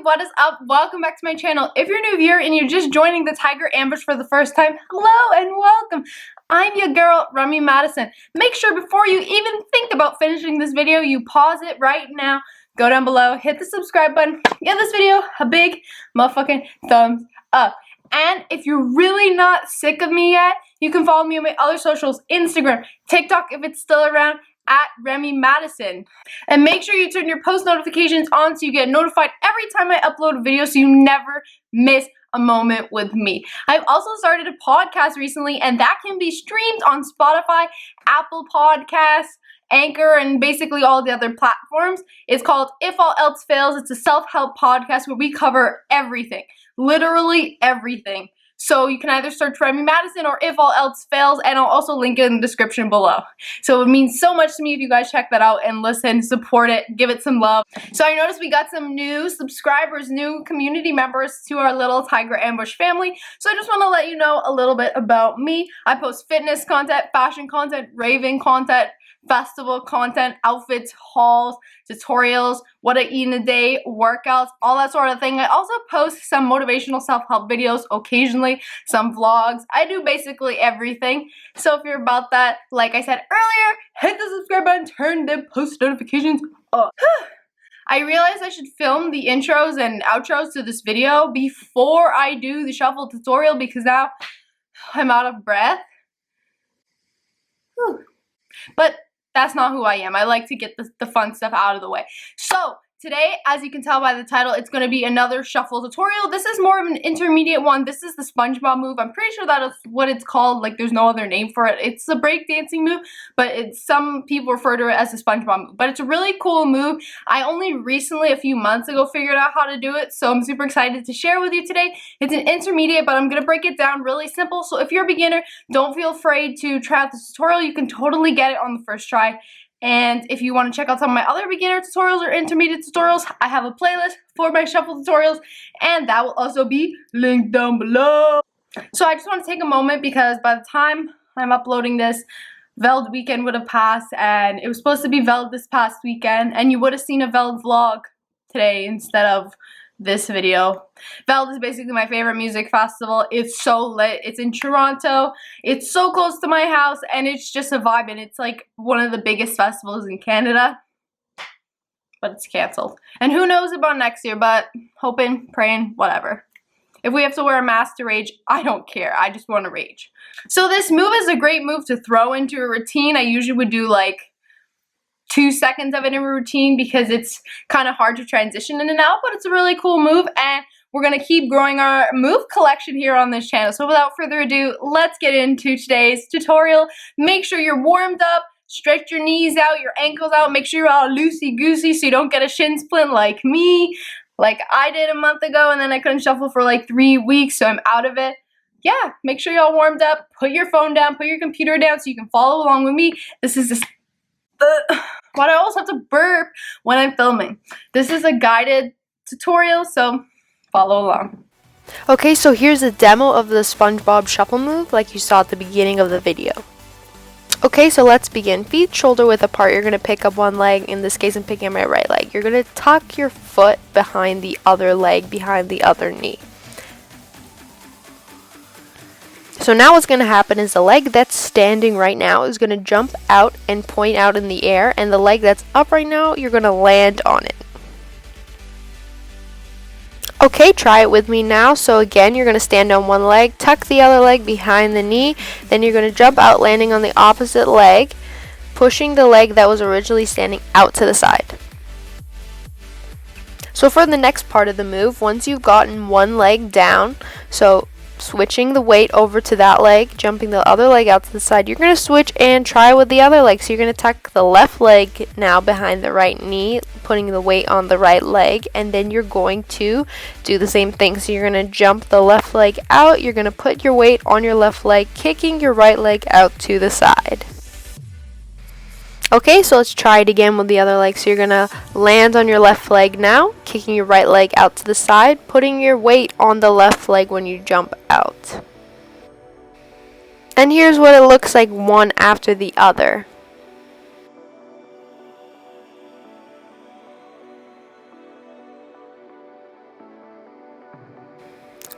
what is up? Welcome back to my channel. If you're new here and you're just joining the Tiger Ambush for the first time, hello and welcome. I'm your girl, Remy Mattison. Make sure before you even think about finishing this video, you pause it right now, go down below, hit the subscribe button, give this video a big motherfucking thumbs up. And if you're really not sick of me yet, you can follow me on my other socials, Instagram, TikTok if it's still around, at Remy Mattison. And make sure you turn your post notifications on so you get notified every time I upload a video so you never miss a moment with me. I've also started a podcast recently, and that can be streamed on Spotify, Apple Podcasts, Anchor, and basically all the other platforms. It's called If All Else Fails. It's a self-help podcast where we cover everything, literally everything. So you can either search Remy Mattison or If All Else Fails, and I'll also link it in the description below. So it means so much to me if you guys check that out and listen, support it, give it some love. So I noticed we got some new subscribers, new community members to our little Tiger Ambush family. So I just want to let you know a little bit about me. I post fitness content, fashion content, raving content, festival content, outfits, hauls, tutorials, what I eat in a day, workouts, all that sort of thing. I also post some motivational self-help videos occasionally, some vlogs. I do basically everything. So if you're about that, like I said earlier, hit the subscribe button, turn the post notifications on. I realized I should film the intros and outros to this video before I do the shuffle tutorial because now I'm out of breath. Whew. But that's not who I am. I like to get the fun stuff out of the way. So today, as you can tell by the title, it's going to be another shuffle tutorial. This is more of an intermediate one. This is the SpongeBob move. I'm pretty sure that is what it's called. Like, there's no other name for it. It's a breakdancing move, but some people refer to it as the SpongeBob move. But it's a really cool move. I only recently, a few months ago, figured out how to do it, so I'm super excited to share with you today. It's an intermediate, but I'm going to break it down really simple. So if you're a beginner, don't feel afraid to try out this tutorial. You can totally get it on the first try. And if you want to check out some of my other beginner tutorials or intermediate tutorials, I have a playlist for my shuffle tutorials, and that will also be linked down below. So I just want to take a moment because by the time I'm uploading this, Veld weekend would have passed, and it was supposed to be Veld this past weekend, and you would have seen a Veld vlog today instead of this video. Veld is basically my favorite music festival. It's so lit. It's in Toronto. It's so close to my house, and it's just a vibe, and it's like one of the biggest festivals in Canada, but it's canceled. And who knows about next year, but hoping, praying, whatever. If we have to wear a mask to rage, I don't care. I just want to rage. So this move is a great move to throw into a routine. I usually would do like 2 seconds of it in a routine because it's kind of hard to transition in and out, but it's a really cool move, and we're going to keep growing our move collection here on this channel. So without further ado, let's get into today's tutorial. Make sure you're warmed up, stretch your knees out, your ankles out, make sure you're all loosey-goosey so you don't get a shin splint like me, like I did a month ago, and then I couldn't shuffle for like 3 weeks, so I'm out of it. Yeah, make sure you're all warmed up, put your phone down, put your computer down so you can follow along with me. This is but I also have to burp when I'm filming. This is a guided tutorial, so follow along. Okay, so here's a demo of the SpongeBob shuffle move like you saw at the beginning of the video. Okay, so let's begin. Feet shoulder width apart. You're going to pick up one leg. In this case, I'm picking up my right leg. You're going to tuck your foot behind the other leg, behind the other knee. So now what's going to happen is the leg that's standing right now is going to jump out and point out in the air, and the leg that's up right now, you're going to land on it. Okay, try it with me now. So again, you're going to stand on one leg, tuck the other leg behind the knee, then you're going to jump out, landing on the opposite leg, pushing the leg that was originally standing out to the side. So for the next part of the move, once you've gotten one leg down, so switching the weight over to that leg, jumping the other leg out to the side, you're going to switch and try with the other leg. So you're going to tuck the left leg now behind the right knee, putting the weight on the right leg, and then you're going to do the same thing. So you're going to jump the left leg out, you're going to put your weight on your left leg, kicking your right leg out to the side. Okay, so let's try it again with the other leg. So you're going to land on your left leg now, kicking your right leg out to the side, putting your weight on the left leg when you jump out. And here's what it looks like one after the other.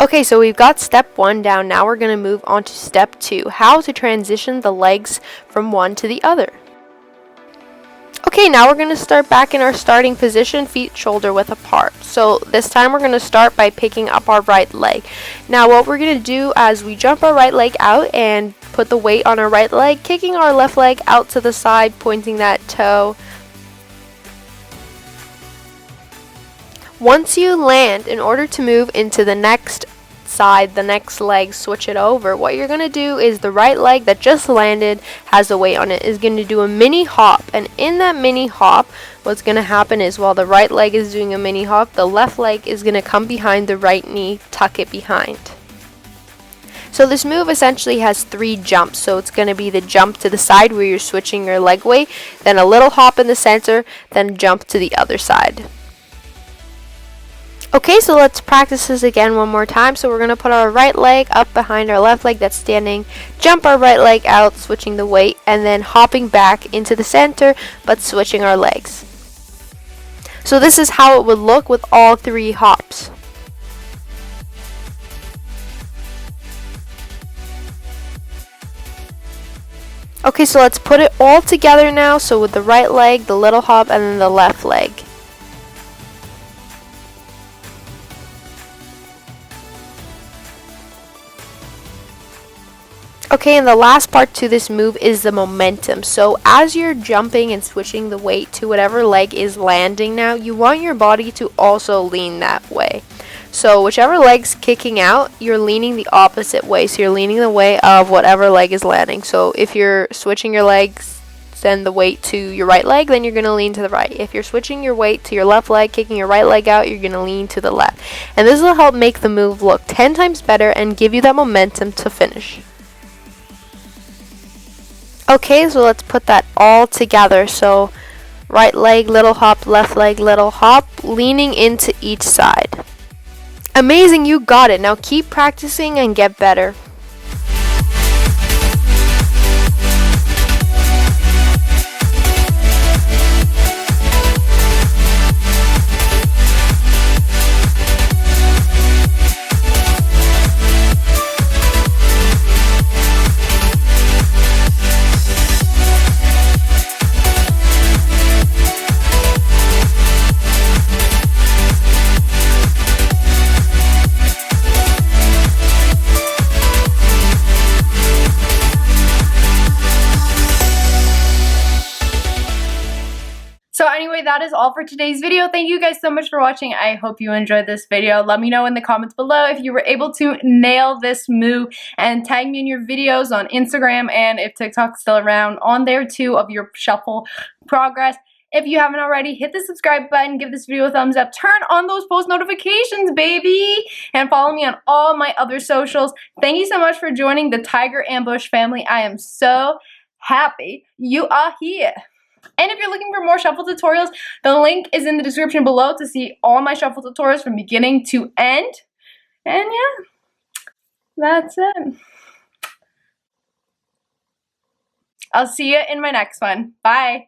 Okay, so we've got step 1 down. Now we're going to move on to step 2, how to transition the legs from one to the other. Okay, now we're going to start back in our starting position, feet shoulder width apart. So this time we're going to start by picking up our right leg. Now what we're going to do as we jump our right leg out and put the weight on our right leg, kicking our left leg out to the side, pointing that toe. Once you land, in order to move into the next side, the next leg, switch it over, what you're going to do is the right leg that just landed, has the weight on it, is going to do a mini hop. And in that mini hop, what's going to happen is while the right leg is doing a mini hop, the left leg is going to come behind the right knee, tuck it behind. So this move essentially has 3 jumps. So it's going to be the jump to the side where you're switching your leg weight, then a little hop in the center, then jump to the other side. Okay, so let's practice this again one more time. So we're going to put our right leg up behind our left leg that's standing, jump our right leg out, switching the weight, and then hopping back into the center, but switching our legs. So this is how it would look with all 3 hops. Okay, so let's put it all together now. So with the right leg, the little hop, and then the left leg. Okay, and the last part to this move is the momentum. So as you're jumping and switching the weight to whatever leg is landing now, you want your body to also lean that way. So whichever leg's kicking out, you're leaning the opposite way. So you're leaning the way of whatever leg is landing. So if you're switching your legs, send the weight to your right leg, then you're going to lean to the right. If you're switching your weight to your left leg, kicking your right leg out, you're going to lean to the left. And this will help make the move look 10 times better and give you that momentum to finish. Okay, so let's put that all together. So right leg, little hop, left leg, little hop, leaning into each side. Amazing, you got it. Now keep practicing and get better. So anyway, that is all for today's video. Thank you guys so much for watching. I hope you enjoyed this video. Let me know in the comments below if you were able to nail this move, and tag me in your videos on Instagram, and if TikTok's still around, on there too, of your shuffle progress. If you haven't already, hit the subscribe button, give this video a thumbs up, turn on those post notifications, baby, and follow me on all my other socials. Thank you so much for joining the Tiger Ambush family. I am so happy you are here. And if you're looking for more shuffle tutorials, the link is in the description below to see all my shuffle tutorials from beginning to end. And yeah, that's it. I'll see you in my next one. Bye.